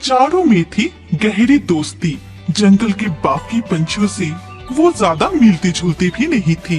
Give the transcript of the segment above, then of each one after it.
चारों में थी गहरी दोस्ती। जंगल के बाकी पंछियों से वो ज्यादा मिलती जुलती भी नहीं थी।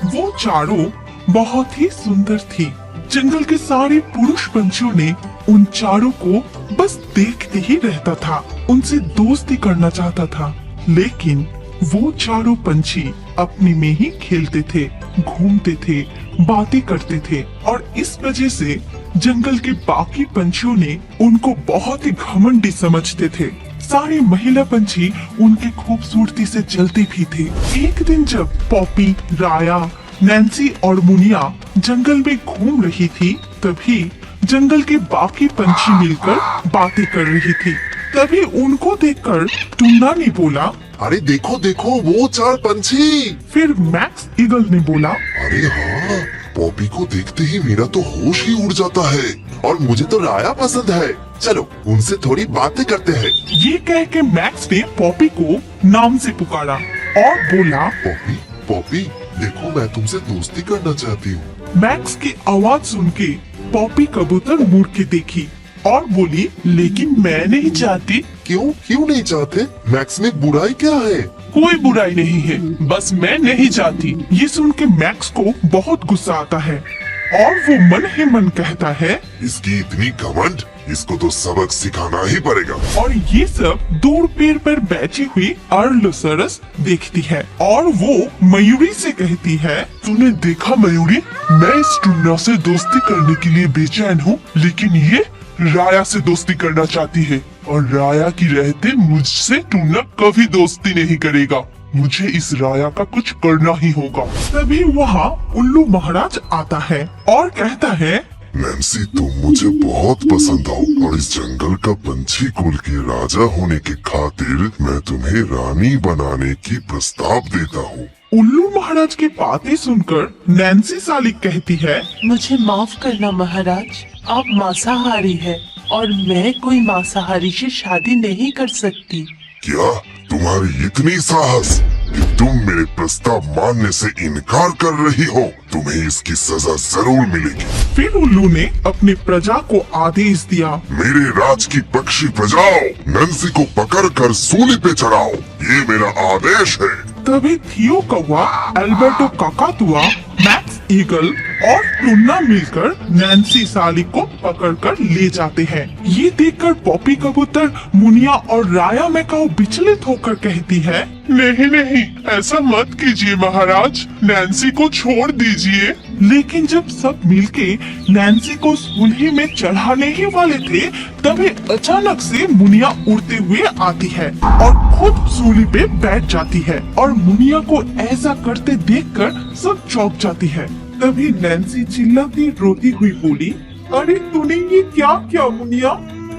वो चारों बहुत ही सुंदर थी। जंगल के सारे पुरुष पंछियों ने उन चारों को बस देखते ही रहता था, उनसे दोस्ती करना चाहता था। लेकिन वो चारों पंछी अपने में ही खेलते थे, घूमते थे, बातें करते थे और इस वजह से जंगल के बाकी पंछियों ने उनको बहुत ही घमंडी समझते थे। सारे महिला पंछी उनकी खूबसूरती से जलते भी थे। एक दिन जब पॉपी, राया, नैन्सी और मुनिया जंगल में घूम रही थी, तभी जंगल के बाकी पंछी मिलकर बातें कर रही थी। तभी उनको देखकर टुन्ना ने बोला, अरे देखो देखो वो चार पंछी। फिर मैक्स ईगल ने बोला, अरे हाँ, पॉपी को देखते ही मेरा तो होश ही उड़ जाता है और मुझे तो राया पसंद है। चलो उनसे थोड़ी बातें करते हैं। ये कह के मैक्स ने पॉपी को नाम से पुकारा और बोला, पॉपी पॉपी देखो मैं तुमसे दोस्ती करना चाहती हूँ। मैक्स की आवाज सुन के पॉपी कबूतर मुड़ के देखी और बोली, लेकिन मैं नहीं चाहती। क्यों क्यों नहीं चाहते? मैक्स में बुराई क्या है? कोई बुराई नहीं है, बस मैं नहीं चाहती। ये सुन के मैक्स को बहुत गुस्सा आता है और वो मन ही मन कहता है, इसकी इतनी घमंड, इसको तो सबक सिखाना ही पड़ेगा। और ये सब दूर पेड़ पर बैठी हुई अर्लोसरस देखती है और वो मयूरी से कहती है, तूने देखा मयूरी, मैं इस टुन्ना से दोस्ती करने के लिए बेचैन हूँ, लेकिन ये राया से दोस्ती करना चाहती है और राया की रहते मुझसे टुन्ना कभी दोस्ती नहीं करेगा। मुझे इस राया का कुछ करना ही होगा। तभी वहाँ उल्लू महाराज आता है और कहता है, नैन्सी तुम मुझे बहुत पसंद हो और इस जंगल का पंछी कुल के राजा होने के खातिर मैं तुम्हें रानी बनाने की प्रस्ताव देता हूँ। उल्लू महाराज की बातें सुनकर नैन्सी सालिक कहती है, मुझे माफ करना महाराज, आप मांसाहारी हैं और मैं कोई मांसाहारी से शादी नहीं कर सकती। क्या तुम्हारी इतनी साहस कि तुम मेरे प्रस्ताव मानने से इनकार कर रही हो? तुम्हें इसकी सजा जरूर मिलेगी। फिर उल्लू ने अपनी प्रजा को आदेश दिया, मेरे राज की पक्षी प्रजाओ, नैन्सी को पकड़कर सूली पे चढ़ाओ, ये मेरा आदेश है। तभी थियो कौवा, अल्बर्टो काकातुआ, मैक्स ईगल और टुन्ना मिलकर नैन्सी सालिक को पकड़कर ले जाते हैं। ये देखकर पॉपी कबूतर, मुनिया और राया मैकाओ विचलित होकर कहती है, नहीं नहीं, ऐसा मत कीजिए महाराज, नैन्सी को छोड़ दीजिए। लेकिन जब सब मिलके नैन्सी को सूली में चढ़ाने ही वाले थे, तभी अचानक से मुनिया उड़ते हुए आती है और खुद सूली पे बैठ जाती है और मुनिया को ऐसा करते देखकर सब चौंक जाती है। तभी नैन्सी चिल्लाती रोती हुई बोली, अरे तूने ये क्या किया मुनिया,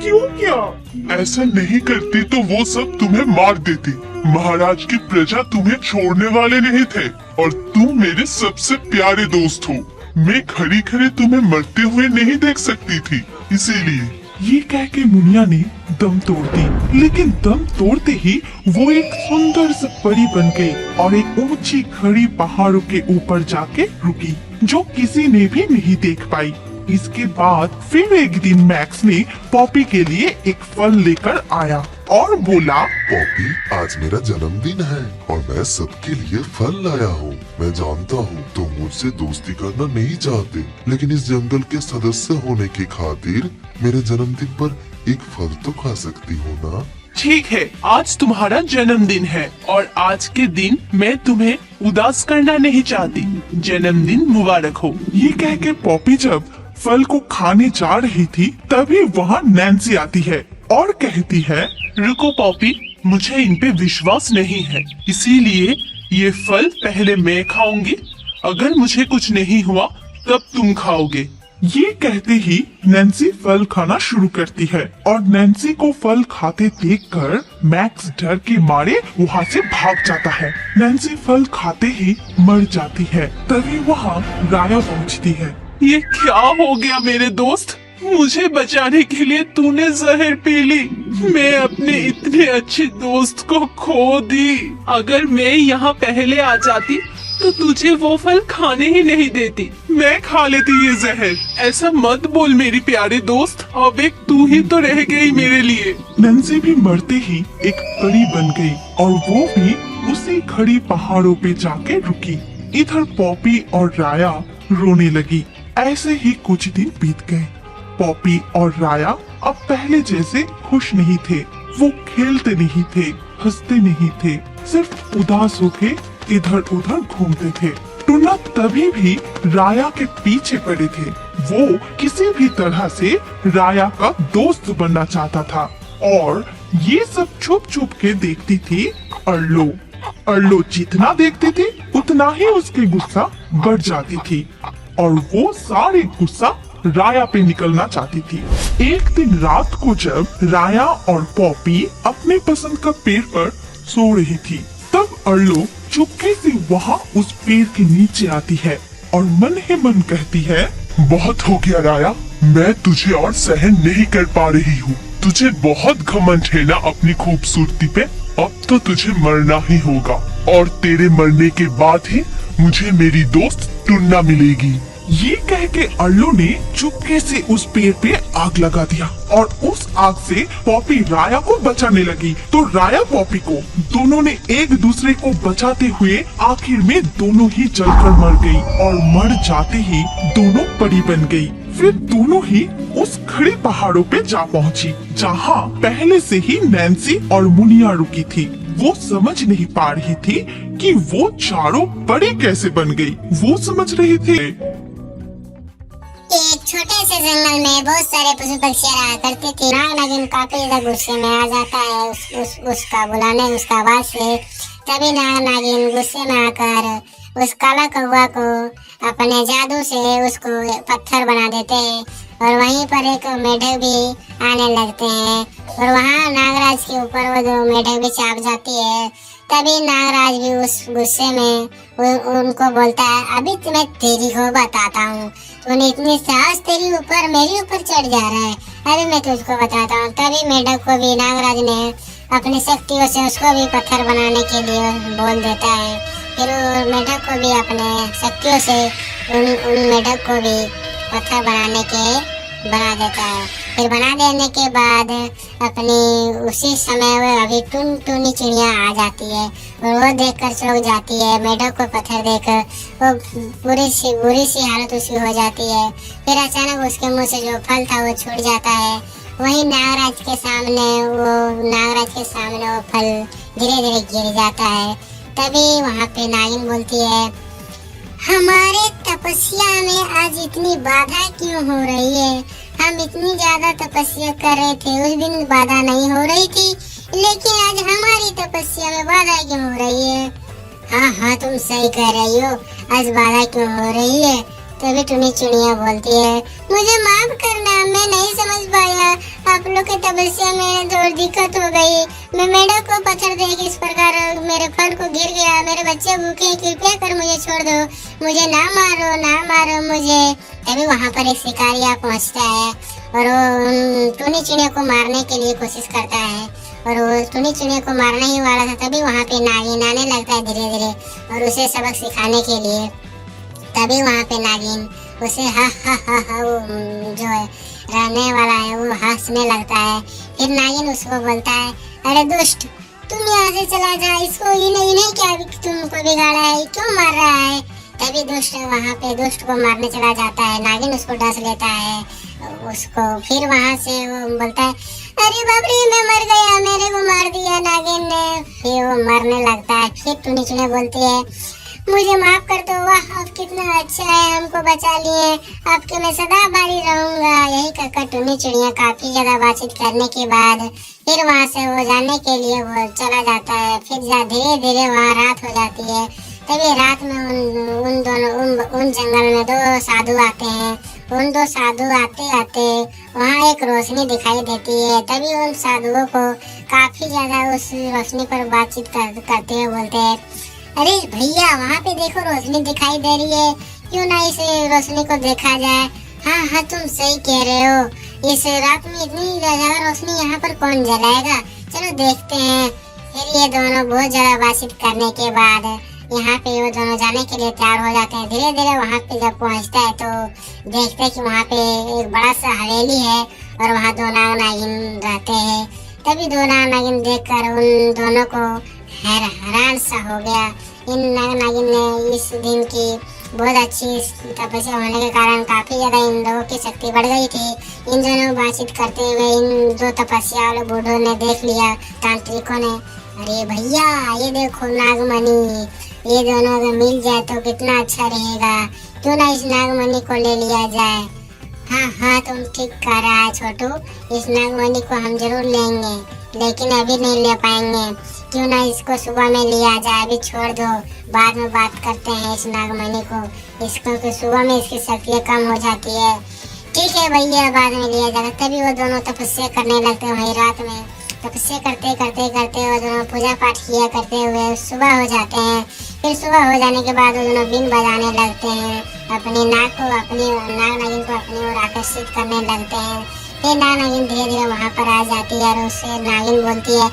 क्यों किया? ऐसा नहीं करती तो वो सब तुम्हें मार देती। महाराज की प्रजा तुम्हें छोड़ने वाले नहीं थे और तुम मेरे सबसे प्यारे दोस्त हो। मैं खड़ी खड़े तुम्हें मरते हुए नहीं देख सकती थी, इसीलिए। ये कह के मुनिया ने दम तोड़ दी। लेकिन दम तोड़ते ही वो एक सुंदर सी परी बन गई और एक ऊंची खड़ी पहाड़ों के ऊपर जाके रुकी, जो किसी ने भी नहीं देख पाई। इसके बाद फिर एक दिन मैक्स ने पॉपी के लिए एक फल लेकर आया और बोला, पॉपी आज मेरा जन्मदिन है और मैं सबके लिए फल लाया हूँ। मैं जानता हूँ तुम मुझसे दोस्ती करना नहीं चाहते, लेकिन इस जंगल के सदस्य होने की खातिर मेरे जन्मदिन पर एक फल तो खा सकती हो ना? ठीक है, आज तुम्हारा जन्मदिन है और आज के दिन मैं तुम्हें उदास करना नहीं चाहती। जन्मदिन मुबारक हो। ये कह के पॉपी जब फल को खाने जा रही थी, तभी वहाँ नैन्सी आती है और कहती है, रुको पॉपी, मुझे इन पे विश्वास नहीं है, इसीलिए ये फल पहले मैं खाऊंगी। अगर मुझे कुछ नहीं हुआ तब तुम खाओगे। ये कहते ही नैन्सी फल खाना शुरू करती है और नैन्सी को फल खाते देखकर मैक्स डर के मारे वहाँ से भाग जाता है। नैन्सी फल खाते ही मर जाती है। तभी वहाँ राया पहुँचती है। ये क्या हो गया मेरे दोस्त, मुझे बचाने के लिए तूने जहर पी ली। मैं अपने इतने अच्छे दोस्त को खो दी। अगर मैं यहाँ पहले आ जाती तो तुझे वो फल खाने ही नहीं देती। मैं खा लेती ये जहर। ऐसा मत बोल मेरी प्यारे दोस्त, अब एक तू ही तो रह गई मेरे लिए। नैन्सी भी मरते ही एक परी बन गई और वो भी उसी खड़ी पहाड़ों पे जाके रुकी। इधर पॉपी और राया रोने लगी। ऐसे ही कुछ दिन बीत गए। पॉपी और राया अब पहले जैसे खुश नहीं थे। वो खेलते नहीं थे, हंसते नहीं थे, सिर्फ उदास होके इधर उधर घूमते थे। टुन्ना तभी भी राया के पीछे पड़े थे। वो किसी भी तरह से राया का दोस्त बनना चाहता था और ये सब छुप छुप के देखती थी अर्लो। अर्लो जितना देखती थी उतना ही उसकी गुस्सा बढ़ जाती थी और वो सारी गुस्सा राया पे निकलना चाहती थी। एक दिन रात को जब राया और पॉपी अपने पसंद का पेड़ पर सो रही थी, तब अर्लो चुपके से वहाँ उस पेड़ के नीचे आती है और मन ही मन कहती है, बहुत हो गया राया, मैं तुझे और सहन नहीं कर पा रही हूँ। तुझे बहुत घमंड है ना अपनी खूबसूरती पे। अब तो तुझे मरना ही होगा और तेरे मरने के बाद ही मुझे मेरी दोस्त टुन्ना मिलेगी। ये कह के अर्लो ने चुपके से उस पेड़ पे आग लगा दिया और उस आग से पॉपी राया को बचाने लगी। तो राया पॉपी को दोनों ने एक दूसरे को बचाते हुए आखिर में दोनों ही जलकर मर गई और मर जाते ही दोनों परी बन गई। फिर दोनों ही उस खड़े पहाड़ों पे जा पहुंची जहाँ पहले से ही नैन्सी और मुनिया रुकी थी। वो समझ नहीं पा रही थी कि वो चारों परी कैसे बन गई। वो समझ रही थी एक छोटे से जंगल में बहुत सारे पशु पक्षी रहा करते थे। नागिन काफी ज्यादा गुस्से में आ जाता है उसका बुलाने, उसका आवाज से। तभी नागिन गुस्से में आकर उस काला कौवा को अपने जादू से उसको पत्थर बना देते हैं और वहीं पर एक मेढक भी आने लगते हैं और वहाँ नागराज के ऊपर वो जो मेढक भी चाप जाती है। तभी नागराज भी उस गुस्से में उनको बोलता है, अभी तुम्हें तेरी को बताता हूँ, तूने इतनी साहस तेरी ऊपर मेरे ऊपर चढ़ जा रहा है, अभी मैं तुझको बताता हूँ। तभी मेढक को भी नागराज ने अपनी शक्तियों से उसको भी पत्थर बनाने के लिए बोल देता है। फिर मेढक को भी अपने शक्तियों से उन मेढक को भी पत्थर बना देता है। फिर बना देने के बाद अपनी उसी समय वो अभी टुनी चिड़िया आ जाती है और वो देखकर चौंक जाती है। मेढक को पत्थर देकर वो बुरी सी हालत उसकी हो जाती है। फिर अचानक उसके मुंह से जो फल था वो छूट जाता है। वही नागराज के सामने वो फल धीरे धीरे गिर जाता है। तभी वहाँ पे नागिन बोलती है, हमारे तपस्या में आज इतनी बाधा क्यों हो रही है? हम इतनी ज्यादा तपस्या कर रहे थे, उस दिन बाधा नहीं हो रही थी, लेकिन आज हमारी तपस्या में बाधा क्यों हो रही है? हाँ तुम सही कह रही हो, आज बाधा क्यों हो रही है? तभी टुनी चिड़िया बोलती है, मुझे माफ करना, मैं नहीं समझ पाया, आप लोग की तपस्या में थोड़ी दिक्कत हो गई। मैं मेढक को पत्थर देख इस प्रकार मेरे फल को गिर गया, मेरे बच्चे भूखे, कृपया कर मुझे छोड़ दो, मुझे ना मारो मुझे। तभी वहाँ पर एक शिकारी आ पहुँचता है और वो टुनी चिड़िया को मारने के लिए कोशिश करता है और वो टुनी चिड़िया को मारने ही वाला था। तभी वहाँ पे नागिन आने लगता है धीरे धीरे और उसे सबक सिखाने के लिए। तभी वहाँ पे नागिन उसे हा वो जो है रहने वाला है वो हंसने लगता है। फिर नागिन उसको बोलता है, अरे दुष्ट, तुम यहाँ से चला जा, इसको इन्हें क्या तुमको बिगाड़ा है, क्यों मार रहा है? तभी दुष्ट वहाँ पे दुष्ट को मारने चला जाता है। नागिन उसको डस लेता है उसको। फिर वहाँ से वो बोलता है, अरे बाप रे, मैं मर गया, मेरे को मार दिया नागिन ने। फिर वो मरने लगता है। फिर टुनी चिड़िया बोलती है, मुझे माफ कर दो, वाह आप कितना अच्छा है, हमको बचा लिए, आपके मैं सदा बारी रहूंगा। यही कहकर टुनी चिड़िया काफी ज्यादा बातचीत करने के बाद फिर वहाँ से वो जाने के लिए वो चला जाता है। फिर धीरे धीरे वहाँ रात हो जाती है। तभी रात में उन जंगल में दो साधु आते हैं। उन दो साधु आते आते वहाँ एक रोशनी दिखाई देती है। तभी उन साधुओं को काफी ज्यादा उस रोशनी पर बातचीत करते हुए बोलते हैं, अरे भैया, वहाँ पे देखो रोशनी दिखाई दे रही है, क्यों ना इस रोशनी को देखा जाए? हाँ तुम सही कह रहे हो, इस रात में इतनी ज्यादा रोशनी यहाँ पर कौन जलाएगा, चलो देखते हैं। फिर ये दोनों बहुत ज्यादा बातचीत करने के बाद यहाँ पे वो दोनों जाने के लिए तैयार हो जाते हैं। धीरे धीरे वहाँ पे जब पहुँचता है तो देखते हैं कि वहाँ पे एक बड़ा सा हवेली है और वहाँ दो नाग नागिन रहते हैं। तभी दो नाग नागिन देखकर उन दोनों को हैरान सा हो गया। इन नाग नागिन ने इस दिन की बहुत अच्छी तपस्या होने के कारण काफी ज्यादा इन लोगों की शक्ति बढ़ गई थी। इन दोनों बातचीत करते हुए इन दो तपस्या वाले बूढ़ों ने देख लिया, तांत्रिकों ने। अरे भैया ये देखो नागमणि, ये दोनों अगर मिल जाए तो कितना अच्छा रहेगा, क्यों ना इस नागमणि को ले लिया जाए। हाँ हाँ तुम ठीक कह रहा है छोटू, इस नागमणि को हम जरूर लेंगे, लेकिन अभी नहीं ले पाएंगे। क्यों ना इसको सुबह में लिया जाए, अभी छोड़ दो, बाद में बात करते हैं इस नागमणि को। इसको कि सुबह में इसकी शक्तियाँ कम हो जाती है। ठीक है भैया, बाद में लिया जाएगा। तभी वो दोनों तपस्या करने लगते हैं। वही रात में तपस्या करते करते करते वो दोनों पूजा पाठ किया करते हुए सुबह हो जाते हैं। फिर सुबह हो जाने के बाद वो दोनों बीन बजाने लगते हैं, अपनी नाग को, अपनी नाग नागिन को अपनी ओर आकर्षित करने लगते हैं। फिर नाग नागिन धीरे धीरे वहाँ पर आ जाती है और उससे नागिन बोलती है,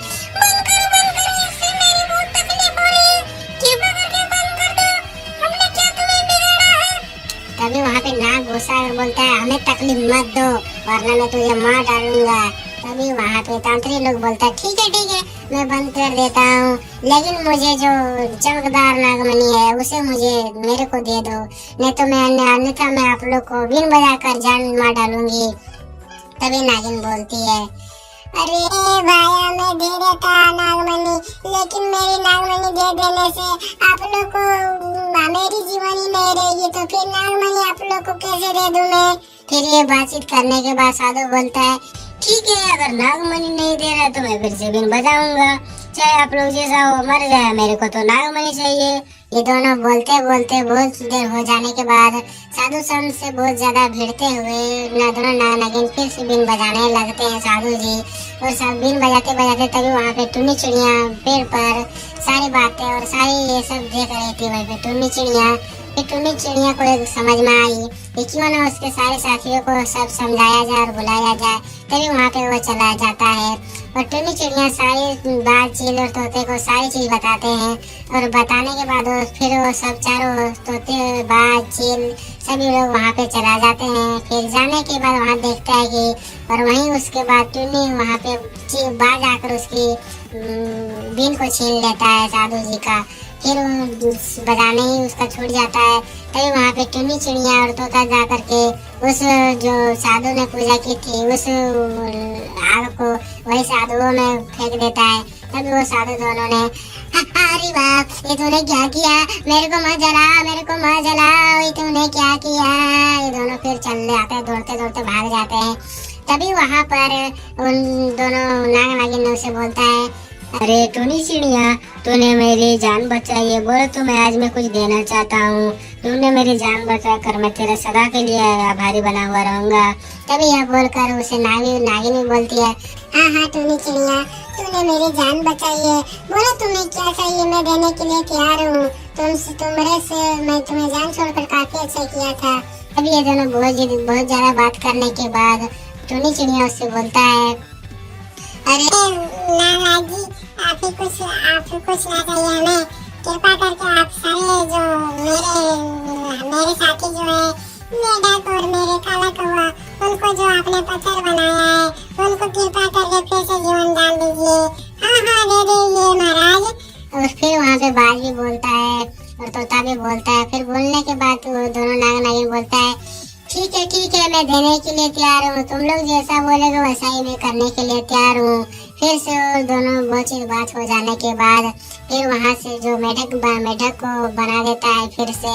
तभी वहाँ पे नाग गुस्सा और बोलता है, हमें तकलीफ मत दो वरना मैं तुझे मार डालूंगा। तभी वहाँ पे तांत्रिक लोग बोलता है, ठीक है मैं बंद कर देता हूँ, लेकिन मुझे जो चमकदार नागमणि है उसे मुझे मेरे को दे दो, नहीं तो मैं अन्यथा मैं आप लोग को बीन बजा कर जान मार डालूंगी। तभी नागिन बोलती है, अरे भाया मैं दे देता नागमणि, लेकिन मेरी नागमणि दे देने से आप लोग को मेरी जीवन ही नहीं रहेगी, तो फिर नागमणि आप लोग को कैसे दे दूं मैं। फिर ये बातचीत करने के बाद साधु बोलता है, ठीक है अगर नागमणि नहीं दे रहा तो मैं फिर से बीन बजाऊंगा, चाहे आप लोग जैसा हो मर जाए, मेरे को तो नागमणि चाहिए। ये दोनों बोलते बोलते बहुत देर हो जाने के बाद साधु संत से बहुत ज्यादा भिड़ते हुए दोनों नाग नागिन फिर से बीन बजाने लगते हैं साधु जी। और सब बीन बजाते बजाते तभी वहाँ पे टुन्नी चिड़िया पेड़ पर सारी बातें और सारी ये सब देख रही थी। वहीं पे टुन्नी चिड़िया, फिर टुन्नी चिड़िया को एक समझ में आई कि क्यों ना उसके सारे साथियों को सब समझाया जाए और बुलाया जाए। तभी वहाँ पे वो चला जाता है और टुन्नी चिड़िया सारी बात चील और तोते को सारी चीज बताते हैं। और बताने के बाद फिर वो सब चारों तोते बाज चील सभी लोग वहाँ पे चला जाते हैं। फिर जाने के बाद वहाँ देखता है कि और वहीं उसके बाद टुन्नी वहाँ पे बाज आकर उसकी बीन को छीन लेता है साधु जी का। फिर बजाने ही उसका छूट जाता है। तभी वहाँ पे टुन्नी चिड़िया और तोता जा करके उस जो साधु ने पूजा की थी उस आग को वही साधुओं में फेंक देता है। तभी वो साधु दोनों ने, अरे बाप ये तूने क्या किया, मेरे को मत जला, मेरे को मत जला, ये तूने क्या किया। ये दोनों फिर चलने आते हैं, दौड़ते दौड़ते भाग जाते हैं। तभी वहाँ पर उन दोनों नाग नागिन ने उसे बोलता है, अरे टुन्नी चिड़िया तूने मेरी जान बचाई है, बोले तो मैं आज मैं कुछ देना चाहता हूँ, तूने मेरी जान बचा कर मैं तेरा सदा के लिए आभारी बना हुआ रहूंगा। तभी यह बोलकर उसे नागिनी बोलती है, हाँ टुन्नी चिड़िया तूने मेरी जान बचाई है, बोलो तुम्हें क्या चाहिए मैं देने के लिए तैयार हूँ, तुम्हारे से मैं तुम्हें जान छोड़कर काफी अच्छा किया था। तभी ये दोनों बहुत ज्यादा बात करने के बाद टुन्नी चिड़िया उससे बोलता है, अरे नाना जी आप ही कुछ ना चाहिए हमें, कृपा करके आप सारे जो मेरे साथी जो है मेढक और मेरे काला कौवा उनको जो आपने पत्थर बनाया है उनको कृपा करके फिर से जीवन दान दीजिए। हाँ दे दीजिए महाराज। और फिर वहाँ पे बाज भी बोलता है और तोता भी बोलता है। फिर बोलने के बाद वो दोनों नाग नागिन बोलता है, ठीक है मैं देने के लिए तैयार हूँ, तुम लोग जैसा बोलेगा वैसा ही मैं करने के लिए तैयार हूँ। फिर से वो दोनों बहुत बात हो जाने के बाद फिर वहाँ से जो मेढक को बना देता है, फिर से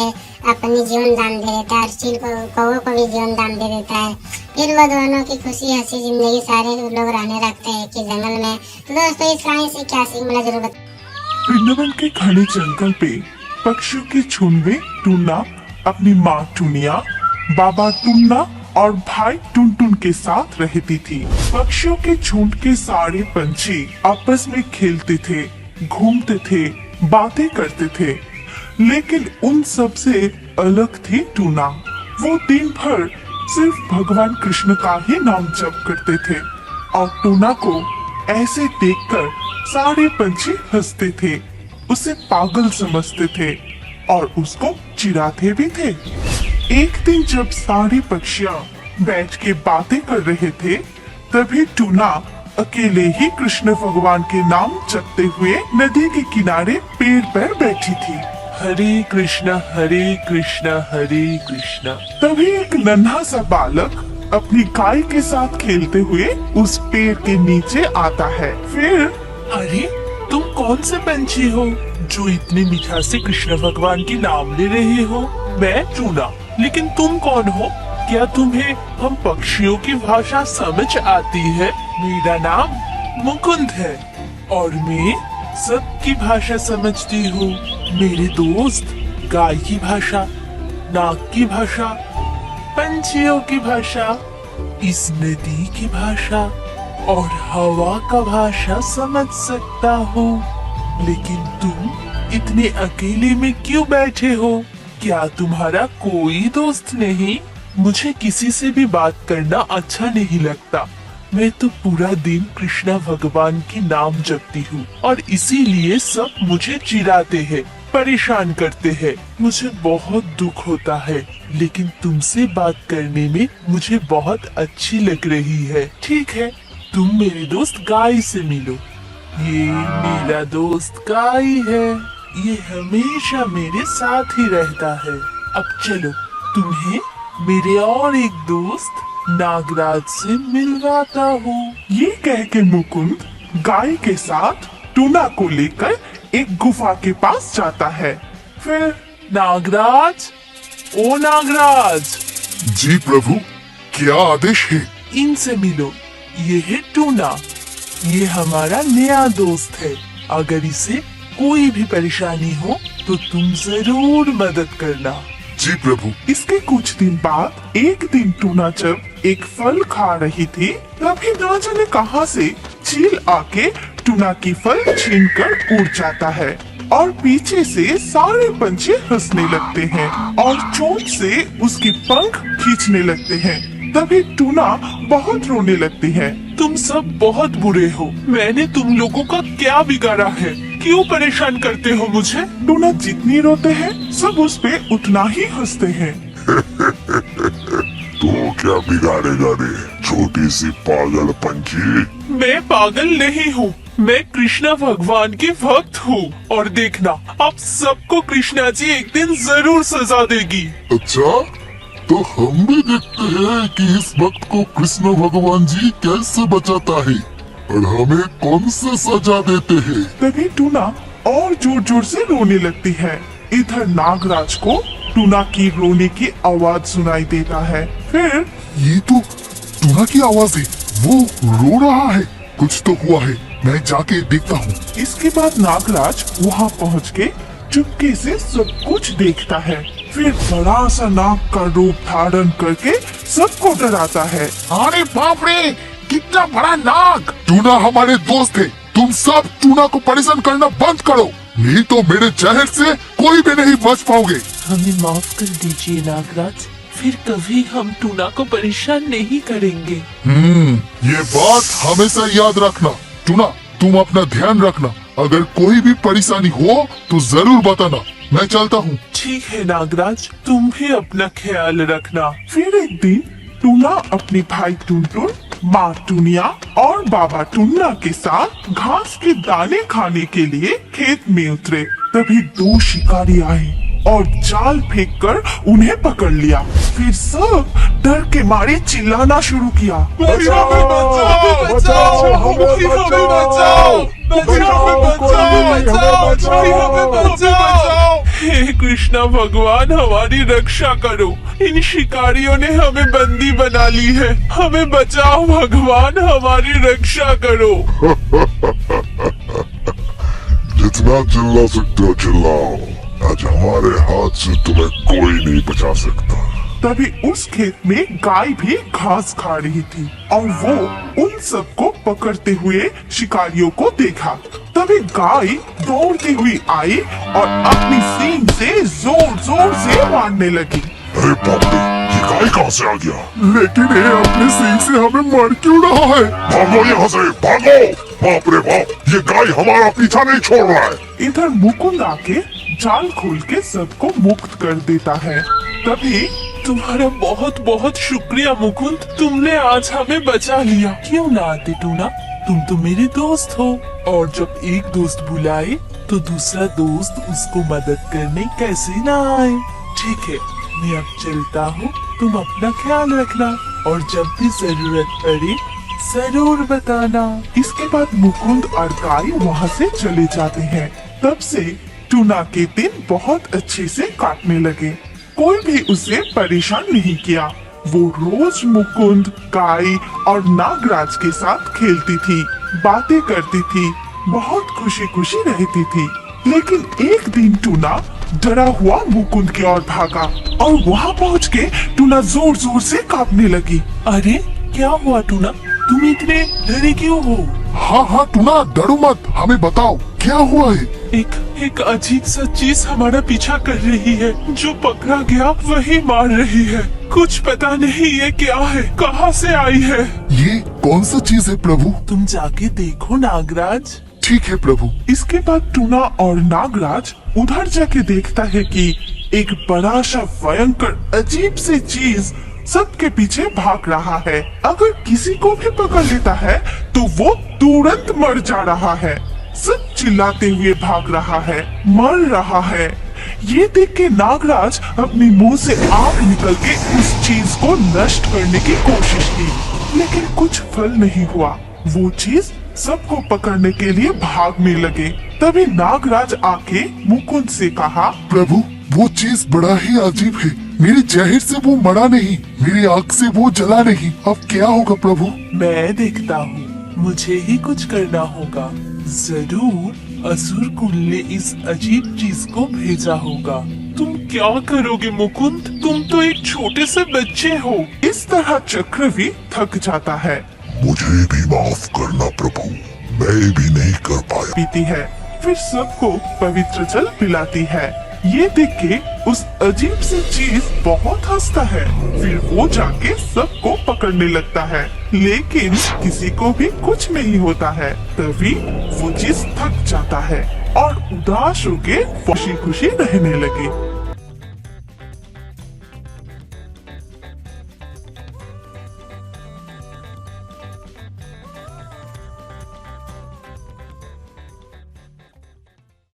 अपनी जीवन दान दे देता है और चील कौवे को भी जीवन दान दे देता है। फिर वो दोनों की खुशी हंसी जिंदगी सारे लोग रहने लगते हैं कि जंगल में। तो दोस्तों इस कहानी से क्या सीख मिला जरूर बताओ। वृंदावन के घने जंगल पे पक्षियों के झुंड में टुन्ना अपनी माँ टुनिया, बाबा टुन्ना और भाई टुनटुन के साथ रहती थी। पक्षियों के झुंड के सारे पंछी आपस में खेलते थे, घूमते थे, बातें करते थे, लेकिन उन सब से अलग थी टुना। वो दिन भर सिर्फ भगवान कृष्ण का ही नाम जप करते थे और टुना को ऐसे देखकर सारे पंछी हंसते थे। उसे पागल समझते थे और उसको चिढ़ाते भी थे। एक दिन जब सारे पक्षियाँ बैठ के बातें कर रहे थे, तभी टूना अकेले ही कृष्ण भगवान के नाम जपते हुए नदी के किनारे पेड़ पर बैठी थी। हरे कृष्णा हरे कृष्णा हरे कृष्णा। तभी एक नन्हा सा बालक अपनी गाय के साथ खेलते हुए उस पेड़ के नीचे आता है। फिर अरे तुम कौन से पंछी हो जो इतने मीठा से कृष्ण भगवान की नाम ले रहे हो? मैं टूना, लेकिन तुम कौन हो? क्या तुम्हें हम पक्षियों की भाषा समझ आती है? मेरा नाम मुकुंद है और मैं सबकी भाषा समझती हूँ। मेरे दोस्त गाय की भाषा, नाग की भाषा, पंछियों की भाषा, इस नदी की भाषा और हवा का भाषा समझ सकता हूँ। लेकिन तुम इतने अकेले में क्यों बैठे हो? क्या तुम्हारा कोई दोस्त नहीं? मुझे किसी से भी बात करना अच्छा नहीं लगता। मैं तो पूरा दिन कृष्णा भगवान की नाम जपती हूँ और इसीलिए सब मुझे चिढ़ाते हैं, परेशान करते हैं। मुझे बहुत दुख होता है, लेकिन तुमसे बात करने में मुझे बहुत अच्छी लग रही है। ठीक है, तुम मेरे दोस्त गाय से मिलो। ये मेरा दोस्त गाय है, ये हमेशा मेरे साथ ही रहता है। अब चलो तुम्हें मेरे और एक दोस्त नागराज से मिलवाता हूँ। ये कह के मुकुंद गाय के साथ टूना को लेकर एक गुफा के पास जाता है। फिर नागराज, ओ नागराज, जी प्रभु, क्या आदेश है? इनसे मिलो। ये है टूना, ये हमारा नया दोस्त है। अगर इसे कोई भी परेशानी हो तो तुम जरूर मदद करना। जी प्रभु। इसके कुछ दिन बाद एक दिन टूना जब एक फल खा रही थी, तभी ना जाने कहां से चील आके टूना की फल छीनकर उड़ जाता है और पीछे से सारे पंछी हंसने लगते हैं और चोंच से उसके पंख खींचने लगते हैं। तभी टूना बहुत रोने लगती है। तुम सब बहुत बुरे हो। मैंने तुम लोगों का क्या बिगाड़ा है? क्यों परेशान करते हो मुझे? टूना जितनी रोते हैं सब उस पे उतना ही हंसते हैं। तो क्या बिगाड़ेगा रे छोटी सी पागल पंछी? मैं पागल नहीं हूँ, मैं कृष्णा भगवान की भक्त हूँ। और देखना, आप सबको कृष्णा जी एक दिन जरूर सजा देगी। अच्छा, तो हम भी देखते हैं कि इस वक्त को कृष्ण भगवान जी कैसे बचाता है और हमें कौन से सजा देते हैं। तभी टूना और जोर जोर से रोने लगती है। इधर नागराज को टूना की रोने की आवाज सुनाई देता है। फिर ये तो टूना की आवाज है, वो रो रहा है। कुछ तो हुआ है, मैं जाके देखता हूँ। इसके बाद नागराज वहाँ पहुँच के चुपके से सब कुछ देखता है। फिर बड़ा सा नाग का रूप धारण करके सबको डराता है। अरे बाप रे, कितना बड़ा नाग! टूना हमारे दोस्त है, तुम सब टूना को परेशान करना बंद करो, नहीं तो मेरे जहर से कोई भी नहीं बच पाओगे। हमें माफ कर दीजिए नागराज, फिर कभी हम टूना को परेशान नहीं करेंगे। ये बात हमेशा याद रखना। टूना, तुम अपना ध्यान रखना। अगर कोई भी परेशानी हो तो जरूर बताना। मैं चलता हूँ। ठीक है नागराज, तुम भी अपना ख्याल रखना। फिर एक दिन टूना अपने भाई टुनटुन, माँ टुनिया और बाबा टुन्ना के साथ घास के दाने खाने के लिए खेत में उतरे। तभी दो शिकारी आए और जाल फेंककर उन्हें पकड़ लिया। फिर सब डर के मारे चिल्लाना शुरू किया। हे कृष्णा भगवान, हमारी रक्षा करो। इन शिकारियों ने हमें बंदी बना ली है, हमें बचाओ भगवान, हमारी रक्षा करो। जितना चिल्ला सकते हो चिल्लाओ, आज हमारे हाथ से तुम्हें कोई नहीं बचा सकता। तभी उस खेत में गाय भी घास खा रही थी और वो उन सबको पकड़ते हुए शिकारियों को देखा। तभी गाय दौड़ती हुई आई और अपनी सींग से जोर जोर से मारने लगी। अरे बाप रे, ये गाय गाय कहाँ से आ गया? लेकिन ये अपने सींग से हमें मार क्यों रहा है? भागो यहाँ से, भागो! बाप रे बाप, ये गाय हमारा पीछा नहीं छोड़ रहा है। इधर मुकुंद आके जाल खोल के सबको मुक्त कर देता है। तभी तुम्हारा बहुत बहुत शुक्रिया मुकुंद, तुमने आज हमें बचा लिया। क्यों ना आते टूना, तुम तो मेरे दोस्त हो, और जब एक दोस्त बुलाए तो दूसरा दोस्त उसको मदद करने कैसे ना आए। ठीक है, मैं अब चलता हूँ, तुम अपना ख्याल रखना, और जब भी जरूरत पड़े जरूर बताना। इसके बाद मुकुंद और गाय वहाँ से चले जाते हैं। तब से टूना के दिन बहुत अच्छे से काटने लगे। कोई भी उसे परेशान नहीं किया। वो रोज मुकुंद, गाय और नागराज के साथ खेलती थी, बातें करती थी, बहुत खुशी खुशी रहती थी। लेकिन एक दिन टूना डरा हुआ मुकुंद की ओर भागा और वहाँ पहुँच के टूना जोर जोर से कांपने लगी। अरे क्या हुआ टूना, तुम इतने डरे क्यों हो? हाँ टूना, डरो मत, हमें बताओ क्या हुआ है? एक अजीब सा चीज हमारा पीछा कर रही है, जो पकड़ा गया वही मार रही है। कुछ पता नहीं ये क्या है, कहाँ से आई है। ये कौन सा चीज है प्रभु? तुम जाके देखो नागराज। ठीक है प्रभु। इसके बाद टूना और नागराज उधर जाके देखता है कि एक बड़ा सा भयंकर अजीब सी चीज सबके पीछे भाग रहा है। अगर किसी को भी पकड़ लेता है तो वो तुरंत मर जा रहा है। सब चिल्लाते हुए भाग रहा है, मर रहा है। ये देख के नागराज अपने मुंह से आग निकल के उस चीज को नष्ट करने की कोशिश की, लेकिन कुछ फल नहीं हुआ। वो चीज सबको पकड़ने के लिए भागने लगे। तभी नागराज आके मुकुंद से कहा, प्रभु वो चीज बड़ा ही अजीब है। मेरे जहर से वो मरा नहीं, मेरी आग से वो जला नहीं। अब क्या होगा प्रभु? मैं देखता हूँ, मुझे ही कुछ करना होगा। जरूर असुर कुल ने इस अजीब चीज को भेजा होगा। तुम क्या करोगे मुकुंद, तुम तो एक छोटे से बच्चे हो। इस तरह चक्रवी थक जाता है। मुझे भी माफ करना प्रभु, मैं भी नहीं कर पाया। पीती है, फिर सबको पवित्र जल पिलाती है। ये देख के उस अजीब सी चीज बहुत हंसता है। फिर वो जाके सबको पकड़ने लगता है, लेकिन किसी को भी कुछ नहीं होता है। तभी वो चीज थक जाता है और उदास होके खुशी खुशी रहने लगे।